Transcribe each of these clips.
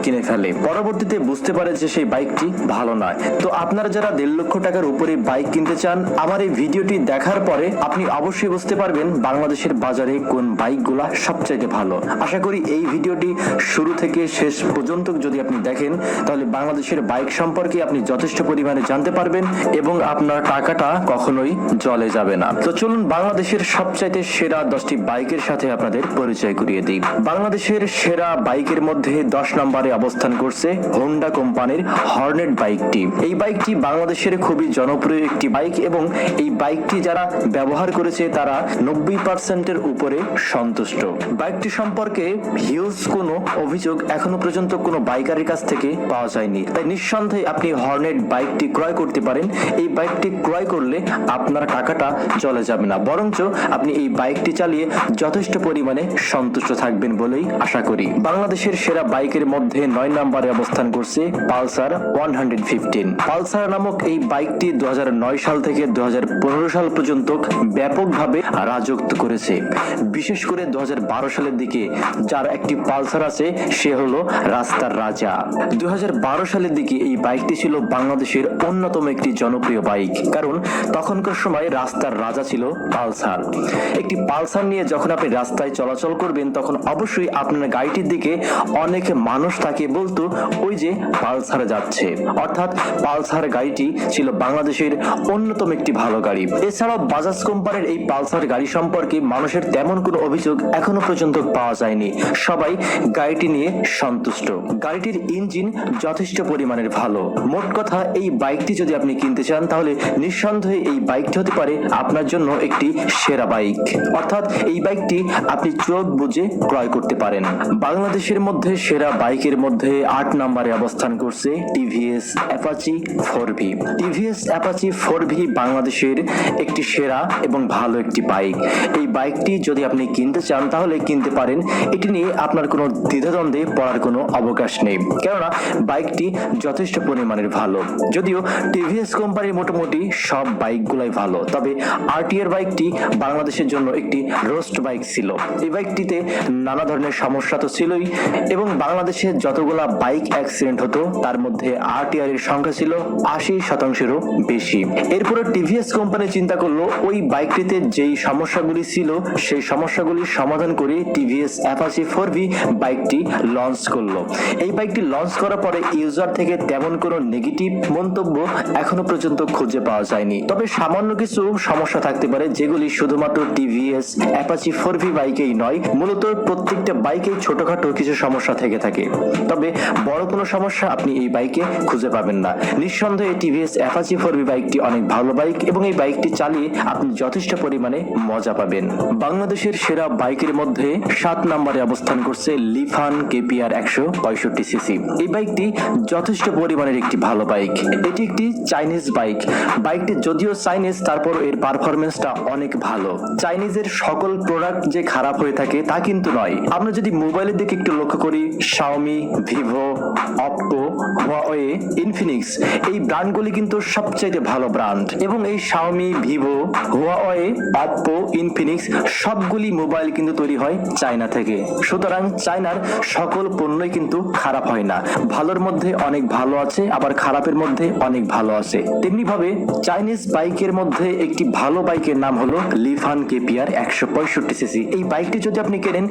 কিনে ফেলে, পরবর্তীতে বুঝতে পারে যে সেই বাইকটি ভালো নয়। তো আপনারা যারা 1.5 লক্ষ টাকার উপরে বাইক কিনতে চান, আমার এই ভিডিওটি দেখার পরে আপনি অবশ্যই বুঝতে পারবেন বাংলাদেশের বাজারে কোন বাইকগুলা সবচাইতে ভালো। আশা করি এই ভিডিওটি শুরু থেকে শেষ পর্যন্ত যদি আপনি দেখেন তাহলে বাংলাদেশের বাইক সম্পর্কে আপনি যথেষ্ট পরিমাণে জানতে পারবেন এবং আপনার টাকাটা কখনোই জলে যাবে না। তো চলুন বাংলাদেশের সবচাইতে সেরা 10টি বাইকের সাথে আপনাদের পরিচয় করিয়ে দিই। বাংলাদেশের সেরা বাইকের মধ্যে 10 নম্বরে অবস্থান করছে হোন্ডা কোম্পানির হর্নেট বাইকটি। এই বাইকটি বাংলাদেশের খুবই জনপ্রিয় একটি বাইক এবং এই বাইকটি যারা ব্যবহার করেছে তারা 90%-এর উপরে সন্তুষ্ট। বাইকটি সম্পর্কে হিউজ কোনো অভিযোগ এখনো পর্যন্ত কোনো বাইকারের কাছ থেকে পাওয়া যায়নি, তাই নিঃসন্দেহে আপনি হর্নেট বাইকটি ক্রয় করতে পারেন। এই বাইকটি ক্রয় করলে আপনার টাকাটা চলে যাবে না, বরঞ্চ আপনি এই বাইকটি চালিয়ে যথেষ্ট পরিমাণে সন্তুষ্ট থাকবেন বলেই আশা করি। বাংলাদেশের সেরা বাইকের মধ্যে 9 নম্বরে অবস্থান করছে পালসার 115। পালসার নামক এই বাইকটি 2009 সাল থেকে 2015 সাল পর্যন্ত ব্যাপকভাবে রাজত্ব করেছে। বিশেষ করে 2012 সালের দিকে যার একটি পালসার আছে সে হলো রাস্তার রাজা। 2012 সালের দিকে এই বাইকটি ছিল বাংলাদেশের অন্যতম একটি জনপ্রিয় বাইক, কারণ তখনকার সময় রাস্তার রাজা ছিল পালসার। একটি পালসার নিয়ে যখন আপনি রাস্তায় চলাচল করবেন তখন অবশ্যই আপনার গাড়িটির দিকে অনেক মানুষ তাকে বলতো ওই যে পালসার যাচ্ছে, অর্থাৎ পালসার গাড়িটি ছিল বাংলাদেশের অন্যতম একটি ভালো গাড়ি। এছাড়াও বাজাজ কোম্পানির এই পালসার গাড়ি সম্পর্কে মানুষের তেমন কোনো অভিযোগ এখনো পর্যন্ত পাওয়া যায়নি, সবাই গাড়িটি নিয়ে সন্তুষ্ট। গাড়িটির ইঞ্জিন যথেষ্ট পরিমাণের ভালো। মোট কথা এই বাইকটি যদি আপনি কিনতে চান তাহলে নিঃসন্দেহে এই বাইকটি হতে পারে আপনার জন্য একটি সেরা বাইক, অর্থাৎ এই বাইকটি আপনি চোখ বুঝে ক্রয় করতে পারেন। বাংলাদেশের মধ্যে সেরা বাইকের মধ্যে 8 নম্বরে অবস্থান করছে TVS Apache 4V। TVS Apache 4V বাংলাদেশের একটি সেরা এবং ভালো একটি বাইক। এই বাইকটি যদি আপনি কিনতে চান তাহলে কিনতে পারেন, এটি নিয়ে আপনার কোনো দ্বিধাদ্বন্দ্বে পড়ার কোনো অবকাশ নেই, কেননা বাইকটি যথেষ্ট পরিমাণের ভালো। যদিও টিভিএস কোম্পানির মোটামুটি সব বাইকগুলাই ভালো, তবে আরটিআর বাইকটি বাংলাদেশের জন্য একটি রোস্ট বাইক ছিল। এই বাইকটিতে নানা ধরনের সমস্যা তো ছিলই এবং বাংলাদেশে যতগুলা বাইক অ্যাক্সিডেন্ট হতো তার মধ্যে আরটিআর এর সংখ্যা ছিল 80%-এরও বেশি। এরপরে টিভিএস কোম্পানি চিন্তা করলো ওই বাইকটিতে যেই সমস্যাগুলি ছিল সেই সমস্যাগুলির সমাধান করে টিভিএস অ্যাপাচি 4V বাইকটি লঞ্চ করলো। এই বাইকটি লঞ্চ করার পরে ইউজার থেকে তেমন কোনো নেগেটিভ মন্তব্য এখনো পর্যন্ত খুঁজে পাওয়া যায়নি, তবে সামান্য কিছু সমস্যা থাকতে পারে যেগুলি শুধুমাত্র টিভিএস অ্যাপাচি 4V বাইকেই নয়, মূলত প্রত্যেকটা বাইকেই ছোটখাটো কিছু সমস্যা থেকে থাকে, তবে বড় কোনো সমস্যা আপনি এই বাইকে খুঁজে পাবেন না। নিঃসন্দেহে টিভিএস অ্যাপাচি 4V বাইকটি অনেক ভালো বাইক এবং এই বাইকটি চালিয়ে আপনি যথেষ্ট পরিমাণে মজা পাবেন। বাংলাদেশের সেরা বাইকের মধ্যে 7 নম্বরে অবস্থান করছে লিফান কেপিআর 165cc। এই বাইকটি যথেষ্ট পরিমাণের একটি ভালো বাইক। এটি একটি চাইনিজ বাইক। বাইকটি যদিও চাইনিজ, তারপর এর পারফরমেন্সটা অনেক ভালো। চাইনিজের সকল প্রোডাক্ট যে খারাপ হয়ে থাকে তা কিন্তু নয়। আমরা যদি মোবাইলের দিকে একটু লক্ষ্য করি, Xiaomi, Vivo, Oppo, Huawei, Infinix এই ব্র্যান্ডগুলি কিন্তু সবচেয়ে ভালো ব্র্যান্ড এবং এই Xiaomi, Vivo, Huawei, Oppo, Infinix সবগুলি মোবাইল কিন্তু তৈরি হয় চায়না থেকে। সুতরাং চায়নার সকল পণ্যই কিন্তু খারাপ হয় না। ভালোর মধ্যে অনেক ভালো আছে, আবার খারাপের মধ্যে অনেক ভালো আছে। তেমনি ভাবে চাইনিজ বাইকের মধ্যে একটি ভালো বাইকের নাম হলো লিফান কেপিআর 165cc। এই বাইকটি যদি আপনি কেনেন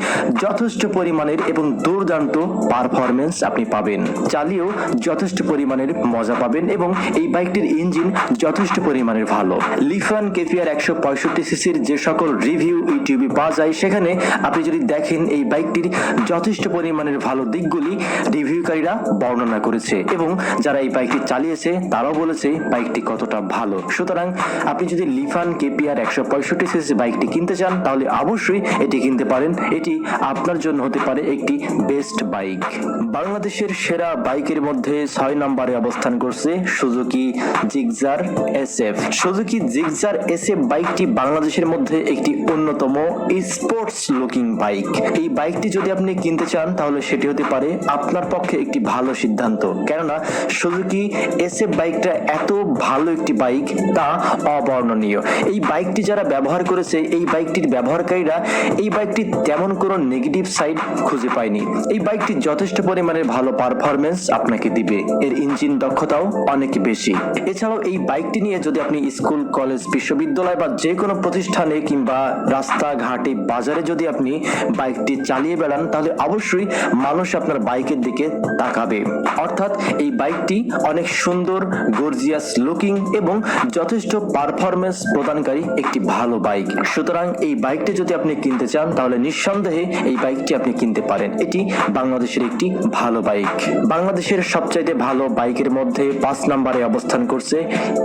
যথেষ্ট পরিমাণের এবং দুর্দান্ত পারফরমেন্স আপনি পাবেন, চালিয়েও যথেষ্ট পরিমাণের মজা পাবেন এবং এই বাইকটির ইঞ্জিন যথেষ্ট পরিমাণের ভালো। লিফান কেপিআর 165cc যে সকল রিভিউ ইউটিউবে পাওয়া যায় সেখানে আপনি যদি দেখেন এই বাইকটির যথেষ্ট পরিমাণের ভালো দিকগুলি রিভিউকারীরা বর্ণনা করেছে এবং যারা এই বাইকটি চালিয়েছে তারাও বলেছে বাইকটি কতটা ভালো। সুতরাং আপনি যদি লিফান কেপিআর 165cc বাইকটি কিনতে চান তাহলে অবশ্যই এটি কিনতে পারেন, এটি আপনার জন্য হতে পারে একটি বেস্ট বাইক। বাংলাদেশের সেরা বাইকের মধ্যে 6 নম্বরে অবস্থান করছে Suzuki Gixxer SF। Suzuki Gixxer SF বাইকটি বাংলাদেশের মধ্যে একটি অন্যতম স্পোর্টস লুকিং বাইক। এই বাইকটি যদি আপনি কিনতে চান তাহলে সেটি হতে পারে আপনার পক্ষে একটি ভালো সিদ্ধান্ত, কেননা সুজুকি SF বাইকটা এত ভালো একটি বাইক তা অবর্ণনীয়। এই বাইকটি যারা ব্যবহার করেছে এই বাইকটির ব্যবহারকারীরা এই বাইকটি তেমন কোনো নেগেটিভ সাইড খুঁজে পায়নি। এই বাইকটি যথেষ্ট পরিমাণের ভালো পারফরমেন্স আপনাকে দিবে। এর ইঞ্জিন দক্ষতাও অনেক বেশি। এছাড়াও এই বাইকটি নিয়ে যদি আপনি স্কুল, কলেজ, বিশ্ববিদ্যালয় বা যে কোনো প্রতিষ্ঠানে কিংবা রাস্তাঘাটে, বাজারে যদি আপনি বাইকটি চালিয়ে বেড়ান, তাহলে অবশ্যই মানুষ আপনার বাইকের দিকে তাকাবে। অর্থাৎ এই বাইকটি অনেক সুন্দর, গর্জিয়াস লুকিং এবং যথেষ্ট পারফরমেন্স প্রদানকারী একটি ভালো বাইক। সুতরাং এই বাইকটি যদি আপনি কিনতে চান তাহলে নিঃসন্দেহে এই বাইকটি আপনি কিনতে পারেন। এটি বাংলাদেশের একটি ভালো বাইক। বাংলাদেশের সবচাইতে ভালো বাইকের মধ্যে 5 নম্বরে অবস্থান করছে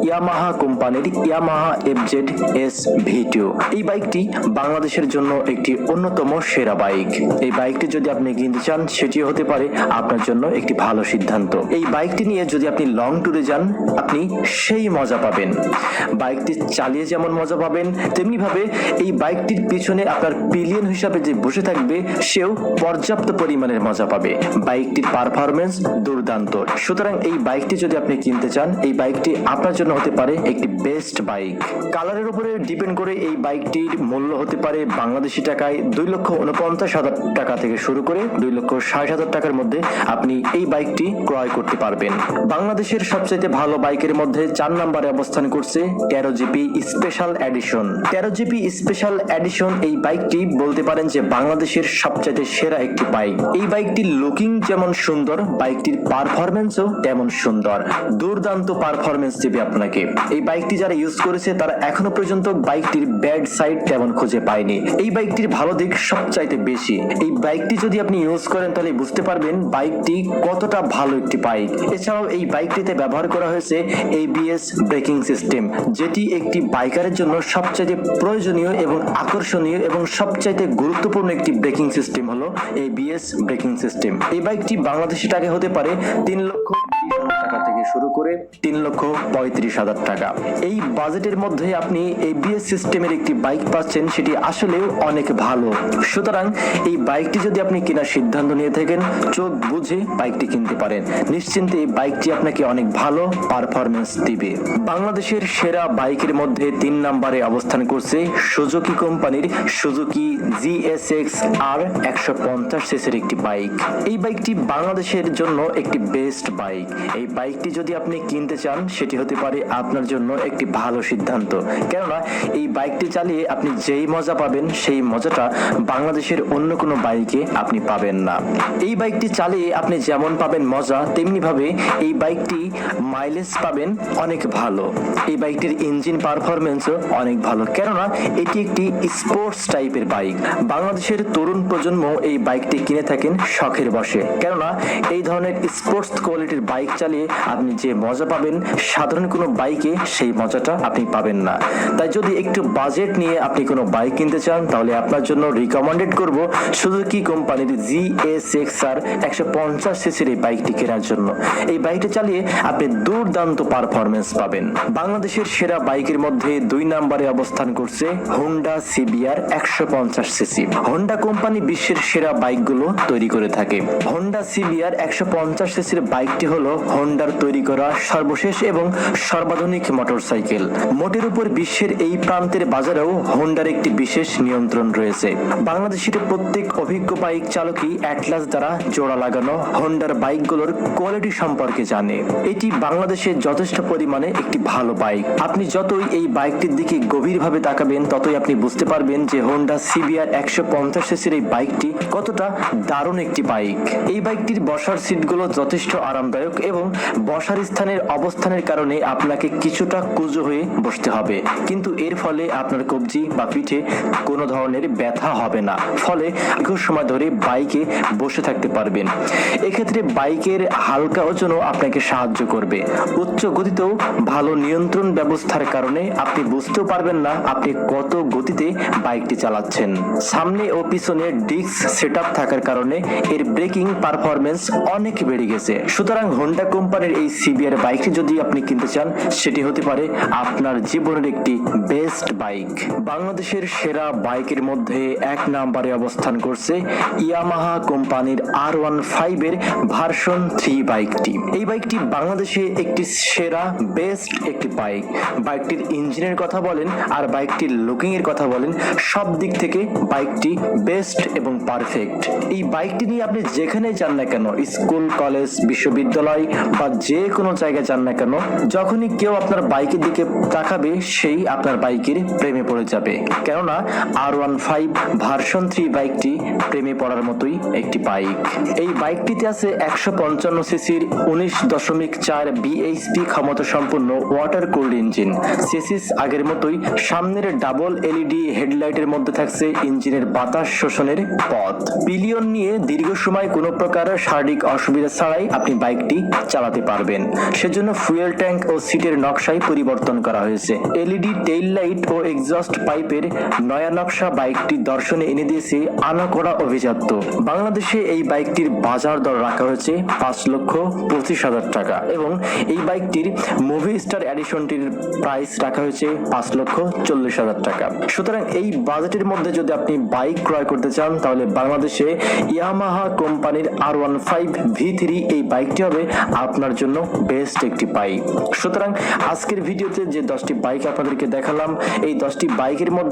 ইয়ামাহা কোম্পানির ইয়ামাহা FZ-S V2। এই বাইকটি বাংলাদেশের জন্য একটি অন্যতম সেরা বাইক। এই বাইকটি যদি আপনি কিনতে চান সেটি হতে পারে আপনার জন্য একটি ভালো সিদ্ধান্ত। এই বাইকটি নিয়ে যদি আপনি লং ট্যুরে যান, আপনি সেই মজা পাবেন। বাইকটি চালিয়ে যেমন মজা পাবেন, তেমনি ভাবে এই বাইকটির পিছনে আপনার পিলিয়ন হিসাবে যে বসে থাকবে সেও পর্যাপ্ত পরিমাণের মজা পাবে। বাইকটির পারফরমেন্স দুর্দান্ত। সুতরাং এই বাইকটি যদি আপনি কিনতে চান, এই বাইকটি আপনার জন্য হতে পারে একটি বেস্ট বাইক। কালারের উপরে ডিপেন্ড করে এই বাইকটির মূল্য হতে পারে বাংলাদেশি টাকায় 2,49,000 টাকা থেকে শুরু করে 2,60,000 টাকার মধ্যে আপনি এই বাইকটি ক্রয় করতে পারবেন। বাংলাদেশের সবচেয়ে ভালো বাইকের মধ্যে 4 নম্বরে অবস্থান করছে 13GP special edition. 13GP special edition এই বাইকটি বলতে পারেন যে বাংলাদেশের সবচেয়ে সেরা একটি বাইক। এই বাইকটির লুকিং যেমন সুন্দর, বাইকটির পারফরমেন্সও তেমন সুন্দর। দুর্দান্ত পারফরমেন্স দেবে আপনাকে। এই বাইকটি যারা ইউজ করেছে তারা এখনো পর্যন্ত বাইকটির ব্যাড সাইড তেমন খুঁজে পায়নি। এই বাইকটির ভালো দিক সবচাইতে বেশি। এই বাইকটি যদি আপনি ইউজ করেন তাহলে বুঝতে পারবেন বাইকটি কতটা ভালো একটি বাইক। এছাড়াও এই বাইকটিতে ব্যবহার করা হয়েছে ABS ব্রেকিং সিস্টেম, যেটি একটি বাইকারের জন্য সবচাইতে প্রয়োজনীয় এবং আকর্ষণীয় এবং সবচাইতে গুরুত্বপূর্ণ একটি ব্রেকিং সিস্টেম হলো ABS ব্রেকিং সিস্টেম। এই বাইকটি বাংলাদেশি টাকা হতে পারে 3,30,000 টাকা থেকে শুরু করে 3,35,000 টাকা। এই বাজেটের মধ্যে আপনি ABS সিস্টেমের একটি বাইক পাচ্ছেন, সেটি আসলেও অনেক ভালো। সুতরাং এই বাইকটি যদি আপনি কেনার সিদ্ধান্ত নিয়ে থাকেন, চোখ বুঝে বাইকটি কিনতে পারেন। নিশ্চিন্তে এই বাইকটি আপনাকে অনেক ভালো পারফরমেন্স দিবে। বাংলাদেশের সেরা বাইকের মধ্যে 3 নম্বরে অবস্থান করছে সুজুকি কোম্পানির সুজুকি GSX R 150cc একটি বাইক। এই বাইকটি বাংলাদেশের জন্য একটি বেস্ট বাইক। এই বাইকটি যদি আপনি কিনতে চান সেটি হতে পারে আপনার জন্য একটি ভালো সিদ্ধান্ত। কেননা এই বাইকটি চালিয়ে আপনি যেই মজা পাবেন সেই মজাটা বাংলাদেশের অন্য কোনো বাইকে আপনি পাবেন না। এই বাইকটি চালিয়ে আপনি যেমন পাবেন মজা, তেমনি ভাবে এই বাইকটি মাইলেজ পাবেন অনেক ভালো। এই বাইকটির ইঞ্জিন পারফরমেন্সও অনেক ভালো, কেননা এটি একটি স্পোর্টস টাইপের বাইক। বাংলাদেশের তরুণ প্রজন্ম এই বাইকটি কিনে থাকেন শখের বশে, কেননা এই ধরনের স্পোর্টস কোয়ালিটির বাইক চালিয়ে আপনি যে মজা পাবেন সাধারণ কোনো বাইকে সেই মজাটা আপনি পাবেন না। তাই যদি একটু বাজেট নিয়ে আপনি কোনো বাইক কিনতে চান তাহলে আপনার জন্য রিকমেন্ডেড করব সুজুকি কোম্পানির GSX R 150cc এই বাইকটি কেনার জন্য। এই বাইকটি চালিয়ে আপনি দুর্দান্ত পারফরমেন্স পাবেন। বাংলাদেশের সেরা বাইকের মধ্যে 2 নম্বরে অবস্থান করছে Honda CBR 150cc। Honda company বিশ্বের সেরা বাইকগুলো তৈরি করে থাকে। হোন্ডা CBR 150cc বাইকটি হলো হোন্ডার তৈরি করা সর্বশেষ এবং সর্বাধুনিক মোটরসাইকেল। মোটের উপর বিশ্বের এই প্রান্তের বাজারেও হোন্ডার একটি বিশেষ নিয়ন্ত্রণ রয়েছে। বাংলাদেশের প্রত্যেক অভিজ্ঞ বাইক চালকই অ্যাটলাস দ্বারা জোড়া লাগানো হোন্ডার বাইকগুলোর কোয়ালিটি সম্পর্কে জানে। এটি বাংলাদেশে যথেষ্ট পরিমাণে একটি ভালো বাইক। আপনি যতই এই বাইকটির দিকে গভীরভাবে তাকাবেন ততই আপনি বুঝতে পারবেন যে হোন্ডা CBR 150cc এই বাইকটি কতটা দারুণ একটি বাইক। এই বাইকটির বসার সিটগুলো যথেষ্ট আরামদায়ক এবং বসার স্থানের অবস্থানের কারণে আপনাকে কিছুটা কুঁজো হয়ে বসতে হবে, কিন্তু এর ফলে আপনার কবজি বা পিঠে কোনো ধরনের ব্যথা হবে না। ফলে দীর্ঘ সময় ধরে বাইকে বসে থাকতে পারবেন। এক্ষেত্রে বাইকের হালকা ওজনও আপনাকে সাহায্য করবে। উচ্চ গতিতেও ভালো নিয়ন্ত্রণ ব্যবস্থার কারণে আপনি বুঝতেও পারবেন না আপনি কত গতিতে বাইকটি চালাচ্ছেন। সামনে ও পিছনে ডিস্ক সেটআপ থাকার কারণে এর ব্রেকিং পারফরমেন্স অনেক বেড়ে গেছে। সুতরাং হোন্ডা কোম্পানির এই এই সিবিআর বাইকটি যদি আপনি কিনতে চান, সেটি হতে পারে আপনার জীবনের একটি বেস্ট বাইক। বাংলাদেশের সেরা বাইকের মধ্যে এক নম্বরে অবস্থান করছে ইয়ামাহা কোম্পানির R15 এর ভার্সন 3 বাইকটি। এই বাইকটি বাংলাদেশে একটি সেরা বেস্ট একটি বাইক। বাইকটির ইঞ্জিনের কথা বলেন আর বাইকটির লুকিং এর কথা বলেন, সব দিক থেকে বাইকটি বেস্ট এবং পারফেক্ট। এই বাইকটি নিয়ে আপনি যেখানে যান না কেন, স্কুল, কলেজ, বিশ্ববিদ্যালয় বা যে কোনো জায়গায় যান না কেন, যখনই কেউ আপনার বাইকের দিকে তাকাবে সেই আপনার বাইকের প্রেমে পড়ে যাবে। কেননা R15 ভার্সন 3 বাইকটি প্রেমে পড়ার মতোই একটি বাইক। এই বাইকটিতে আছে 155 সিসির 19.4 বিএইচপি ক্ষমতা সম্পন্ন ওয়াটার কুলড ইঞ্জিন। চেসিস আগের মতোই, সামনের ডাবল এলইডি হেডলাইটের মধ্যে থাকছে ইঞ্জিনের বাতাস শোষণের পথ। পিলিয়ন নিয়ে দীর্ঘ সময় কোনো প্রকার শারীরিক অসুবিধা ছাড়াই আপনি বাইকটি চালাতে পারবেন। সেজন্য ফুয়েল ট্যাঙ্ক ও সিটের নকশায় পরিবর্তন করা হয়েছে। এলইডি টেইল লাইট ও এক্সস্ট পাইপের নয়া নকশা বাইকটি দর্শনে এনে দিয়েছে আনাকোড়া অভিজাত্য। বাংলাদেশে এই বাইকটির বাজার দর রাখা হয়েছে 5,25,000 টাকা এবং এই বাইকটির মুভি স্টার এডিশনটির প্রাইস রাখা হয়েছে 5,40,000 টাকা। সুতরাং এই বাজেটের মধ্যে যদি আপনি বাইক ক্রয় করতে চান, তাহলে বাংলাদেশে ইয়ামাহা কোম্পানির R15 V3 এই বাইকটি হবে আপনার জন্য বেস্ট একটি বাইক। সুতরাং আজকের ভিডিওতে যে 10টি বাইক আপনাদেরকে দেখালাম, এই 10টি বাইকের মধ্যে